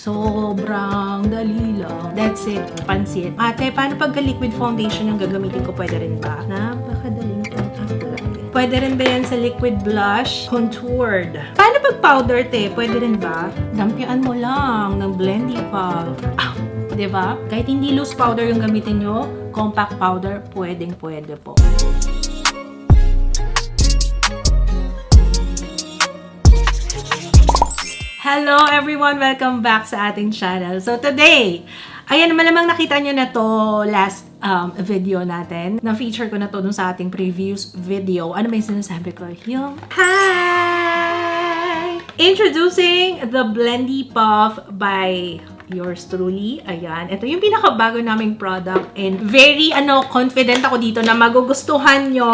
Sobrang dali lang. That's it. Pansit. Ate, paano pagka liquid foundation yung gagamitin ko? Pwede rin ba? Napakadaling apply. Pwede rin ba yan sa liquid blush? Contoured. Paano pag powder, te? Pwede rin ba? Dampian mo lang ng Blendy Puff. Diba? Kahit hindi loose powder yung gamitin nyo, compact powder, pwedeng-pwede po. Hello everyone! Welcome back sa ating channel. So today, ayan, malamang nakita nyo na to last video natin. Na-feature ko na to dun sa ating previous video. Ano ba yung sinasabi ko? Yung hi! Introducing the Blendy Puff by yours truly. Ayan. Ito yung pinakabago naming product and very, confident ako dito na magugustuhan nyo.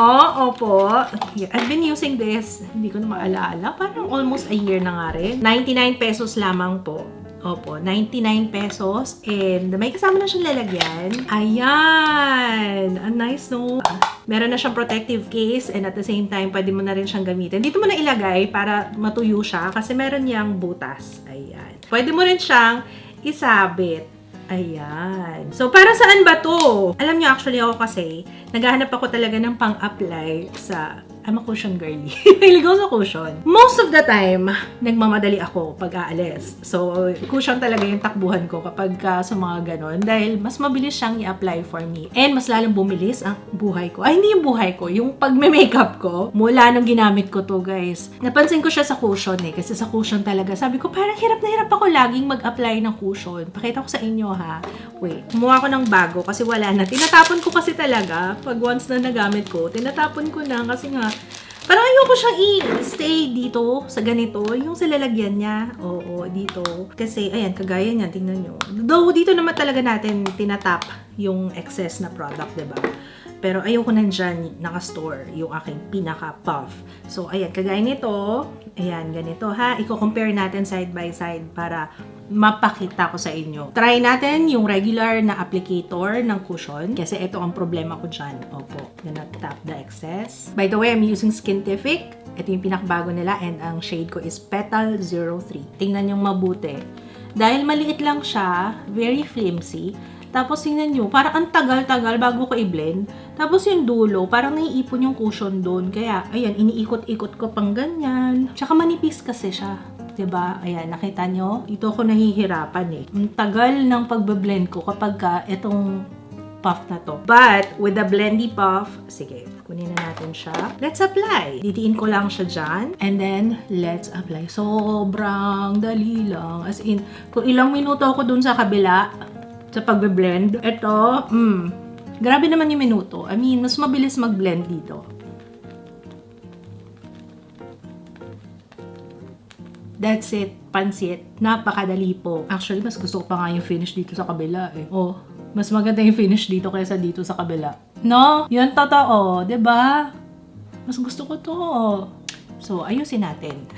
Opo. I've been using this. Hindi ko na maalala. Parang almost a year na nga rin. 99 pesos lamang po. Opo, 99 pesos. And may kasama na siyang lalagyan. Ayan. Nice, no? Meron na siyang protective case and at the same time, pwede mo na rin siyang gamitin. Dito mo na ilagay para matuyo siya kasi meron niyang butas. Ayan. Pwede mo rin siyang isabit. Ayan. So, para saan ba to? Alam niyo, actually ako kasi, naghahanap ako talaga ng pang-apply sa I'm a cushion girly. Niligaw sa cushion. Most of the time, nagmamadali ako pag aalis. So, cushion talaga yung takbuhan ko kapag sa mga ganon. Dahil mas mabilis siyang i-apply for me. And mas lalong bumilis ang buhay ko. Ay, hindi yung buhay ko. Yung pag-makeup ko, mula nung ginamit ko to, guys. Napansin ko siya sa cushion eh. Kasi sa cushion talaga. Sabi ko, parang hirap na hirap ako laging mag-apply ng cushion. Pakita ko sa inyo, ha. Wait. Kumuha ko ng bago kasi wala na. Tinatapon ko kasi talaga. Pag once na nagamit ko, tinatapon ko na kasi nga, parang ayoko siyang i-stay dito sa ganito. Yung sa lalagyan niya. Oo, dito. Kasi, ayan, kagaya niya. Tingnan nyo. Though, dito naman talaga natin tinatap yung excess na product, diba? Pero ayoko nandyan nakastore yung aking pinaka-puff. So, ayan, kagaya nito. Ayan, ganito ha. Iko-compare natin side by side para mapakita ko sa inyo. Try natin yung regular na applicator ng cushion kasi ito ang problema ko dyan. Opo, gonna tap the excess. By the way, I'm using Skintific. Ito yung pinakabago nila and ang shade ko is Petal 03. Tingnan yung mabuti. Dahil maliit lang siya, very flimsy. Tapos tingnan nyo, parang ang tagal-tagal bago ko i-blend. Tapos yung dulo, parang naiipon yung cushion doon. Kaya, ayan, iniikot-ikot ko pang ganyan. Tsaka manipis kasi siya. Diba? Ayan, nakita nyo? Ito ako nahihirapan eh. Ang tagal ng pagbe-blend ko kapag itong puff na to. But, with the Blendy Puff, sige, kunin na natin siya. Let's apply. Didiin ko lang siya dyan. And then, let's apply. Sobrang dali lang. As in, kung ilang minuto ako dun sa kabila, sa pagbe-blend, ito, grabe naman yung minuto. I mean, mas mabilis mag-blend dito. That's it. Pansit. Napakadali po. Actually, mas gusto ko pa nga yung finish dito sa kabila eh. Oh, mas maganda yung finish dito kaysa dito sa kabila. No? Yun totoo. Diba? Mas gusto ko to. So, ayusin natin.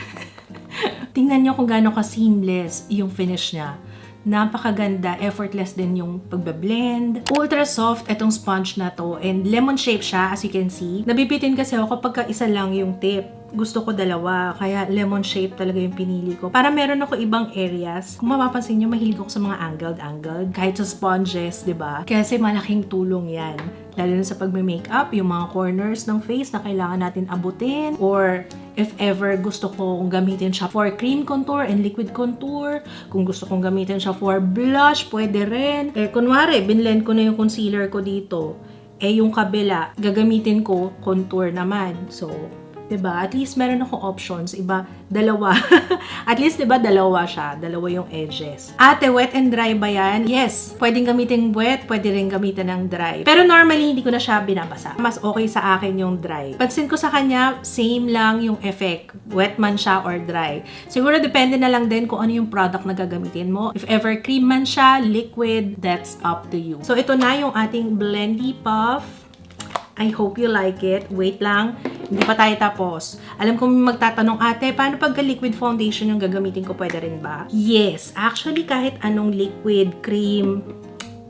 Tingnan nyo kung gaano ka-seamless yung finish niya. Napakaganda, effortless din yung pagbe-blend. Ultra soft itong sponge na to and lemon shape siya as you can see. Nabibitin kasi ako kapag isa lang yung tip. Gusto ko dalawa, kaya lemon shape talaga yung pinili ko. Para meron ako ibang areas. Kung mapapansin nyo, mahilig ako sa mga angled. Kahit sa sponges, diba? Kasi malaking tulong yan. Lalo na sa pagme-makeup, yung mga corners ng face na kailangan natin abutin. Or if ever gusto kong gamitin siya for cream contour and liquid contour. Kung gusto kong gamitin siya for blush, pwede rin. Eh, kunwari, binlend ko na yung concealer ko dito. Eh, yung kabila, gagamitin ko contour naman. So, diba? At least meron akong options. Iba, dalawa. At least, diba, dalawa siya. Dalawa yung edges. Ate, wet and dry ba yan? Yes. Pwedeng gamitin wet, pwede rin gamitin ng dry. Pero normally, hindi ko na siya binabasa. Mas okay sa akin yung dry. Pansin ko sa kanya, same lang yung effect. Wet man siya or dry. Siguro, depende na lang din kung ano yung product na gagamitin mo. If ever cream man siya, liquid, that's up to you. So, ito na yung ating Blendy Puff. I hope you like it. Wait lang. Hindi pa tayo tapos. Alam ko magtatanong, ate, paano pagka liquid foundation yung gagamitin ko? Pwede rin ba? Yes. Actually, kahit anong liquid, cream,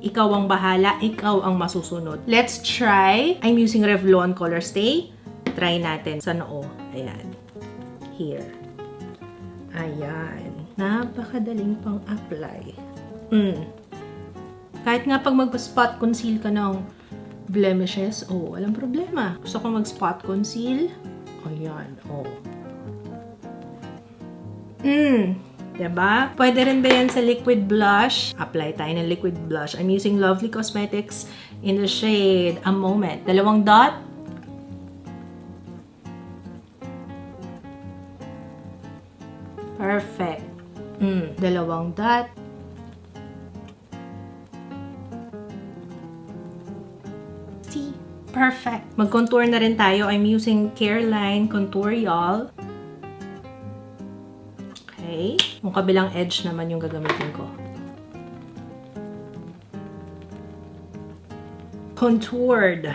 ikaw ang bahala, ikaw ang masusunod. Let's try. I'm using Revlon Color Stay. Try natin sa noo. Ayan. Here. Ayan. Napakadaling pang apply. Kahit nga pag mag-spot conceal ka ng blemishes, walang problema. Gusto ko mag-spot conceal. Ayan, Diba? Pwede rin ba yan sa liquid blush? Apply tayo ng liquid blush. I'm using Lovely Cosmetics in the shade A Moment. 2 dot. Perfect. 2 dot. See? Perfect. Mag-contour na rin tayo. I'm using Careline Contour Y'all. Okay. Yung kabilang edge naman yung gagamitin ko. Contoured.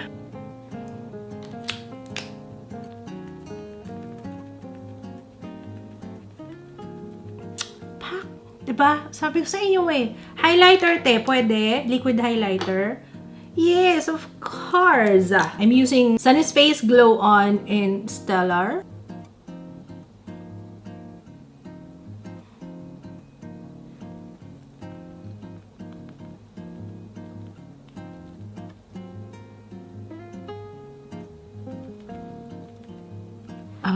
Pak! Diba? Sabi ko sa inyo highlighter pwede? Liquid highlighter? Yes, of course! I'm using Sunny Space Glow On in Stellar.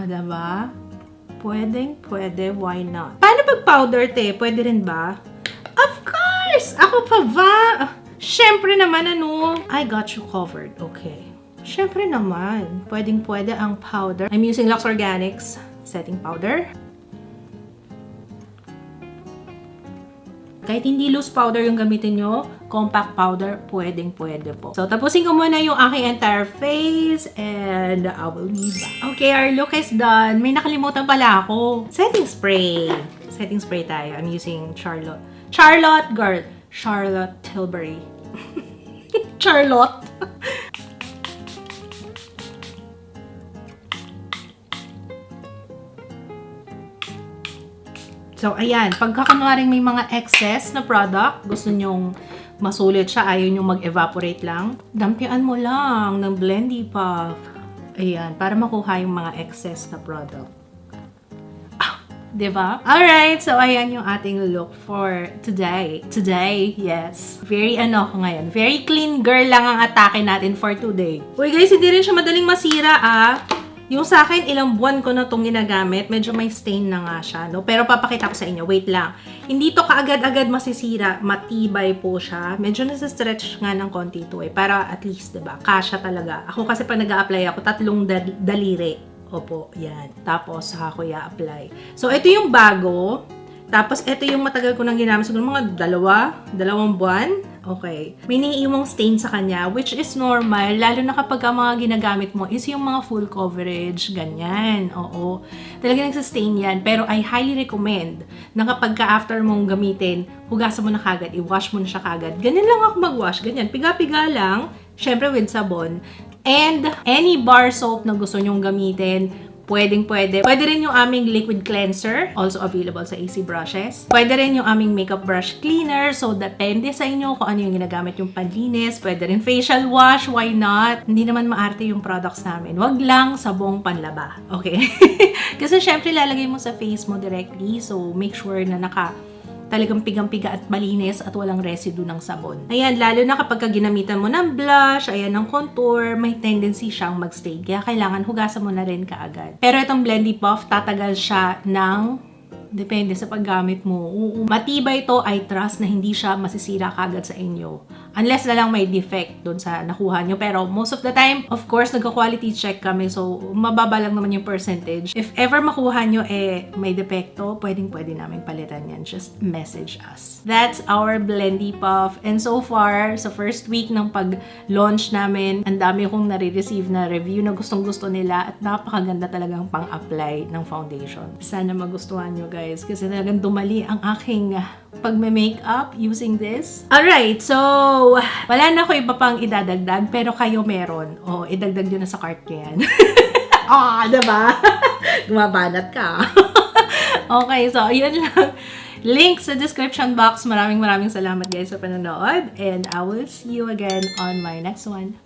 Diba? Pwede, why not? Paano pag powder, Pwede rin ba? Of course! Ako pa ba? Syempre naman, I got you covered. Okay. Syempre naman. Pwede ang powder. I'm using Lux Organics setting powder. Kahit hindi loose powder yung gamitin nyo, compact powder, pwede po. So, tapusin ko muna yung aking entire face and I will be back. Okay, our look is done. May nakalimutan pala ako. Setting spray. Setting spray tayo. I'm using Charlotte Tilbury. Charlotte. So, ayan. Pagka kunwaring may mga excess na product, gusto nyong masulit siya, ayaw nyong mag-evaporate lang, dampian mo lang ng Blendy Puff. Ayan, para makuha yung mga excess na product. Diba? Alright, so ayan yung ating look for today. Today, yes. Very ako ngayon. Very clean girl lang ang atake natin for today. Uy guys, hindi rin siya madaling masira Yung sa akin, ilang buwan ko na itong ginagamit. Medyo may stain na nga siya, no? Pero papakita ko sa inyo. Wait lang. Hindi to kaagad-agad masisira. Matibay po siya. Medyo nasa-stretch nga ng konti ito Para at least, diba? Kasya talaga. Ako kasi pag nag-a-apply ako, 3 daliri. Opo, yan. Tapos, saka ko i-apply. So, ito yung bago. Tapos, ito yung matagal ko nang ginamit. Siguro mga 2 buwan. Okay. May naiiwang stain sa kanya, which is normal, lalo na kapag ang mga ginagamit mo is yung mga full coverage, ganyan. Oo. Talaga nagsastain yan. Pero I highly recommend na kapag after mong gamitin, hugasan mo na kagad, i-wash mo na siya kagad. Ganyan lang ako mag-wash, ganyan. Piga-piga lang, syempre with sabon. And any bar soap na gusto nyong gamitin, pwede. Pwede rin yung aming liquid cleanser, also available sa AC Brushes. Pwede rin yung aming makeup brush cleaner, so depende sa inyo kung ano yung ginagamit yung panlinis. Pwede rin facial wash, why not? Hindi naman maarte yung products namin. Wag lang sabong panlaba, okay? Kasi syempre lalagay mo sa face mo directly, so make sure na talagang pigang-piga at malinis at walang residue ng sabon. Ayan, lalo na kapag ginamitan mo ng blush, ayan, ng contour, may tendency siyang magstay. Kaya kailangan hugasan mo na rin kaagad. Pero itong Blendy Puff, tatagal siya depende sa paggamit mo. Matibay ito, I trust na hindi siya masisira kagad sa inyo. Unless na lang may defect doon sa nakuha nyo. Pero most of the time, of course, nagka-quality check kami. So, mababa lang naman yung percentage. If ever makuha nyo may defecto, pwede namin palitan yan. Just message us. That's our Blendy Puff. And so far, sa first week ng pag-launch namin, ang dami kong nare-receive na review na gustong-gusto nila at napakaganda talagang pang-apply ng foundation. Sana magustuhan nyo guys kasi talagang dumali ang aking pagme-makeup using this. Alright, so wala na ako iba pang idadagdag pero kayo meron. Idagdag nyo na sa cart nyo yan. Diba? Gumabanat ka. Okay, so yun lang. Link sa description box. Maraming salamat guys sa panonood and I will see you again on my next one.